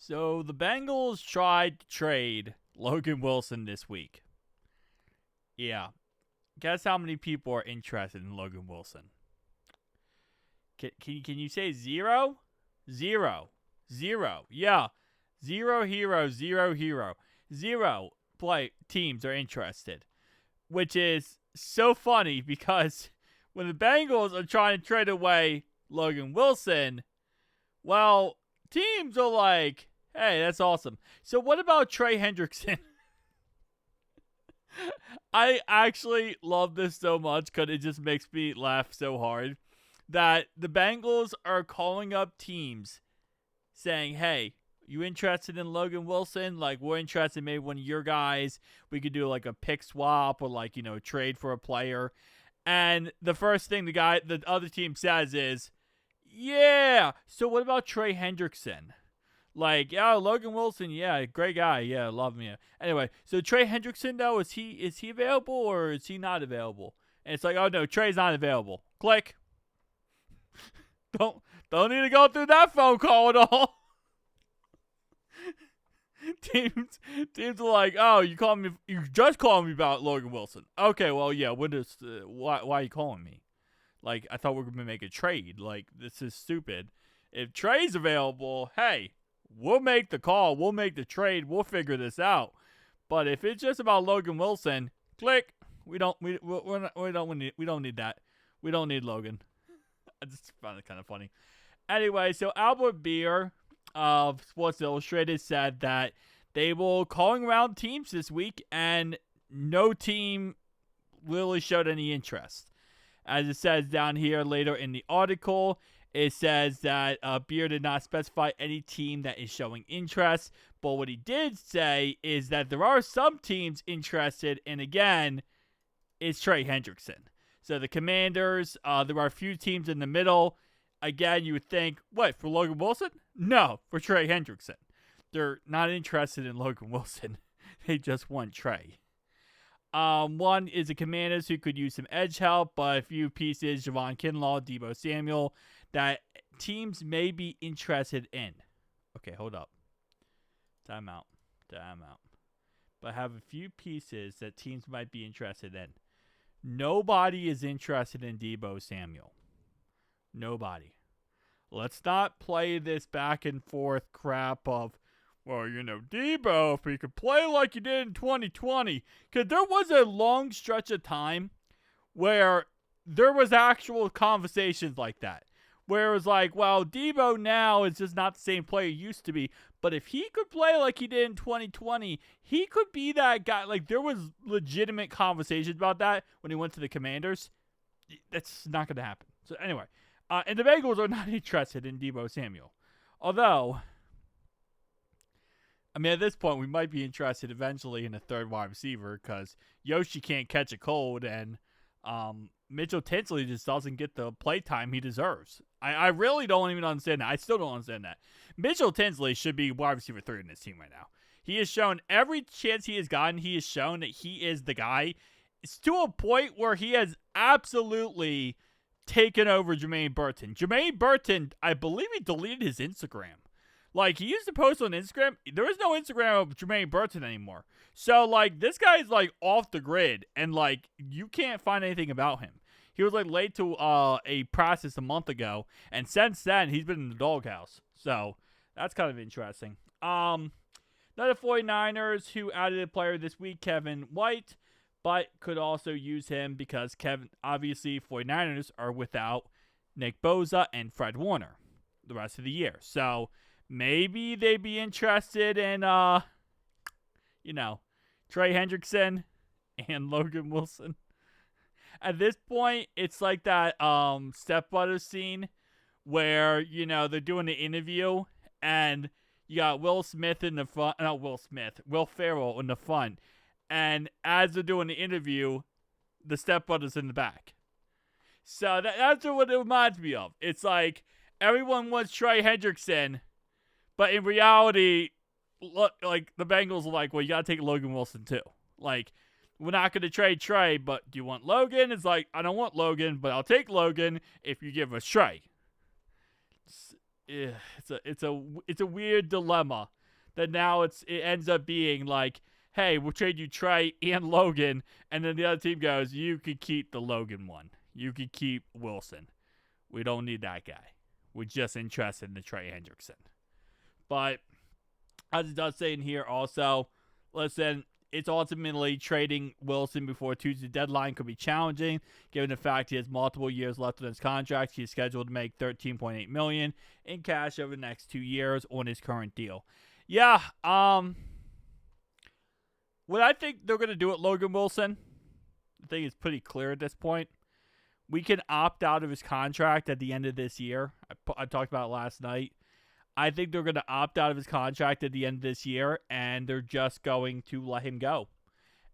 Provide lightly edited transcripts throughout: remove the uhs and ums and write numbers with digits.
So the Bengals tried to trade Logan Wilson this week. Yeah. Guess how many people are interested in Logan Wilson? Can you say zero? Zero. Zero. Yeah. Zero hero. Zero hero. Zero teams are interested. Which is so funny because when the Bengals are trying to trade away Logan Wilson, well, teams are like, hey, that's awesome. So what about Trey Hendrickson? I actually love this so much because it just makes me laugh so hard that the Bengals are calling up teams saying, hey, you interested in Logan Wilson? Like, we're interested in maybe one of your guys. We could do like a pick swap or like, trade for a player. And the first thing the other team says is, yeah, so what about Trey Hendrickson? Like, yeah, Logan Wilson, yeah, great guy, yeah, love him. Yeah. Anyway, so Trey Hendrickson, though, is he available or is he not available? And it's like, oh no, Trey's not available. Click. Don't need to go through that phone call at all. Teams are like, oh, you just called me about Logan Wilson. Okay, well, yeah, why are you calling me? Like, I thought we were going to make a trade. Like, this is stupid. If Trey's available, hey, we'll make the call. We'll make the trade. We'll figure this out. But if it's just about Logan Wilson, click. We don't need that. We don't need Logan. I just found it kind of funny. Anyway, so Albert Beer of Sports Illustrated said that they will calling around teams this week and no team really showed any interest. As it says down here later in the article, it says that Beer did not specify any team that is showing interest. But what he did say is that there are some teams interested, and again, it's Trey Hendrickson. So the Commanders, there are a few teams in the middle. Again, you would think, what, for Logan Wilson? No, for Trey Hendrickson. They're not interested in Logan Wilson. They just want Trey. One is the Commanders who could use some edge help, but a few pieces, Javon Kinlaw, Deebo Samuel, that teams may be interested in. Okay, hold up. Time out. But I have a few pieces that teams might be interested in. Nobody is interested in Deebo Samuel. Nobody. Let's not play this back and forth crap of, well, Deebo, if he could play like he did in 2020. Because there was a long stretch of time where there was actual conversations like that. Where it was like, well, Deebo now is just not the same player he used to be. But if he could play like he did in 2020, he could be that guy. Like, there was legitimate conversations about that when he went to the Commanders. That's not going to happen. So, anyway. And the Bengals are not interested in Deebo Samuel. Although, I mean, at this point, we might be interested eventually in a third wide receiver because Yoshi can't catch a cold and Mitchell Tinsley just doesn't get the play time he deserves. I really don't even understand that. I still don't understand that. Mitchell Tinsley should be wide receiver 3 in this team right now. He has shown every chance he has gotten, he has shown that he is the guy. It's to a point where he has absolutely taken over Jermaine Burton. Jermaine Burton, I believe he deleted his Instagram. Like, he used to post on Instagram. There is no Instagram of Jermaine Burton anymore. So, like, this guy is, like, off the grid. And, like, you can't find anything about him. He was, like, late to a practice a month ago. And since then, he's been in the doghouse. So, that's kind of interesting. Another 49ers who added a player this week, Kevin White. But could also use him because obviously 49ers are without Nick Bosa and Fred Warner the rest of the year. So maybe they'd be interested in, Trey Hendrickson and Logan Wilson. At this point, it's like that Step Brothers scene where, they're doing the interview and you got Will Ferrell in the front. And as they're doing the interview, the stepbrother's in the back. So that's what it reminds me of. It's like everyone wants Trey Hendrickson, but in reality, look, like the Bengals are like, well, you got to take Logan Wilson too. Like, we're not going to trade Trey, but do you want Logan? It's like, I don't want Logan, but I'll take Logan if you give us Trey. It's a weird dilemma then now it ends up being like, hey, we'll trade you Trey and Logan, and then the other team goes, you could keep the Logan one. You could keep Wilson. We don't need that guy. We're just interested in the Trey Hendrickson. But as it does say in here also, listen, it's ultimately trading Wilson before Tuesday deadline could be challenging, given the fact he has multiple years left on his contract. He's scheduled to make $13.8 million in cash over the next 2 years on his current deal. Yeah, what I think they're going to do with Logan Wilson, I think it's pretty clear at this point. We can opt out of his contract at the end of this year. I talked about it last night. I think they're going to opt out of his contract at the end of this year, and they're just going to let him go.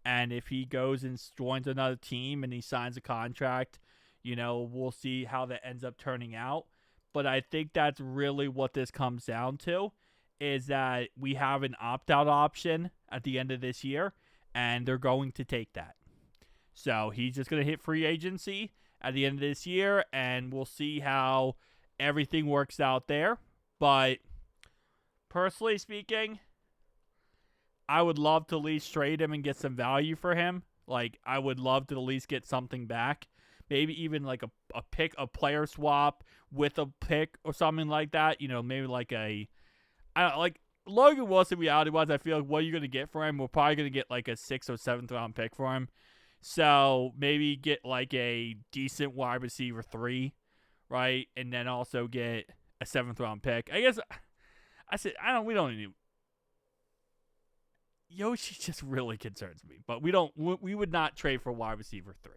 And if he goes and joins another team and he signs a contract, we'll see how that ends up turning out. But I think that's really what this comes down to, is that we have an opt-out option at the end of this year, and they're going to take that. So he's just going to hit free agency at the end of this year, and we'll see how everything works out there. But personally speaking, I would love to at least trade him and get some value for him. Like, I would love to at least get something back. Maybe even like a pick, a player swap with a pick or something like that. Maybe like like Logan Wilson, reality-wise, I feel like what are you going to get for him? We're probably going to get like a 6th or 7th round pick for him. So maybe get like a decent wide receiver 3, right? And then also get a 7th round pick. I guess we don't need Yoshi just really concerns me. But we would not trade for wide receiver 3.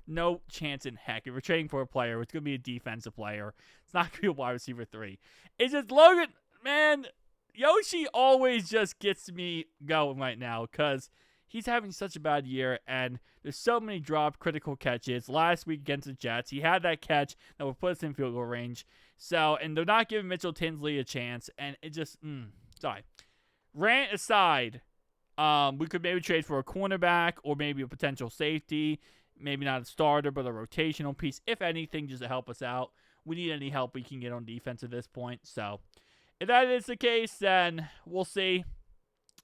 No chance in heck. If we're trading for a player, it's going to be a defensive player. It's not going to be a wide receiver 3. It's just Logan, man, Yoshi always just gets me going right now because he's having such a bad year, and there's so many dropped critical catches. Last week against the Jets, he had that catch that would put us in field goal range. So, and they're not giving Mitchell Tinsley a chance, and it just, sorry. Rant aside, we could maybe trade for a cornerback or maybe a potential safety. Maybe not a starter, but a rotational piece, if anything, just to help us out. We need any help we can get on defense at this point. So, if that is the case, then we'll see.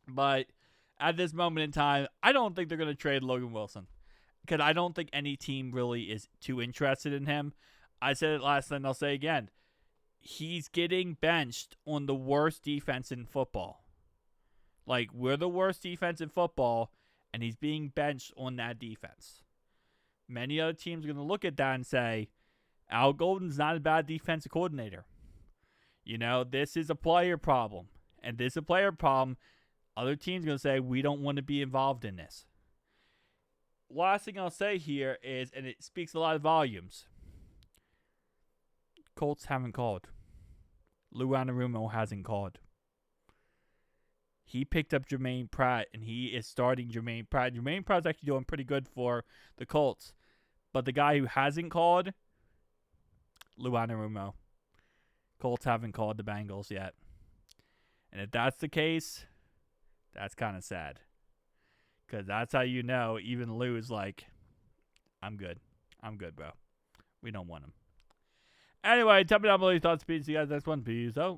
But at this moment in time, I don't think they're going to trade Logan Wilson, because I don't think any team really is too interested in him. I said it last night, and I'll say again. He's getting benched on the worst defense in football. Like, we're the worst defense in football, and he's being benched on that defense. Many other teams are going to look at that and say, Al Golden's not a bad defensive coordinator. This is a player problem. And this is a player problem. Other teams are going to say, we don't want to be involved in this. Last thing I'll say here is, and it speaks a lot of volumes, Colts haven't called. Lou Anarumo hasn't called. He picked up Jermaine Pratt, and he is starting Jermaine Pratt. Jermaine Pratt's actually doing pretty good for the Colts. But the guy who hasn't called, Lou Anarumo. Colts haven't called the Bengals yet. And if that's the case, that's kind of sad. Because that's how you know even Lou is like, I'm good. I'm good, bro. We don't want him. Anyway, tell me down below your thoughts. Peace. See you guys next one. Peace out.